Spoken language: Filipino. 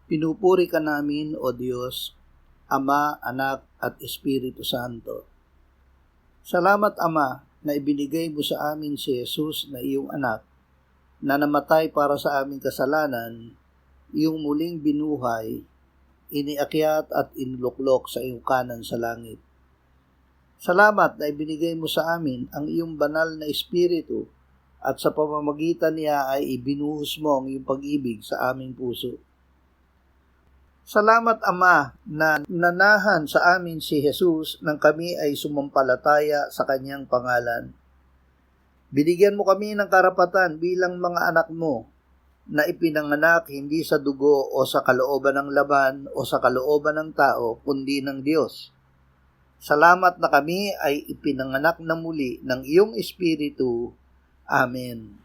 Pinupuri ka namin, O Diyos, Ama, Anak, at Espiritu Santo. Salamat, Ama, na ibinigay mo sa amin si Jesus na iyong anak, na namatay para sa aming kasalanan, iyong muling binuhay, iniakyat at inluklok sa iyong kanan sa langit. Salamat na ibinigay mo sa amin ang iyong banal na Espiritu at sa pamamagitan niya ay ibinuhos mo ang iyong pag-ibig sa aming puso. Salamat, Ama, na nanahan sa amin si Jesus nang kami ay sumampalataya sa kanyang pangalan. Binigyan mo kami ng karapatan bilang mga anak mo na ipinanganak hindi sa dugo o sa kalooban ng laban o sa kalooban ng tao, kundi ng Diyos. Salamat na kami ay ipinanganak na muli ng iyong Espiritu. Amen.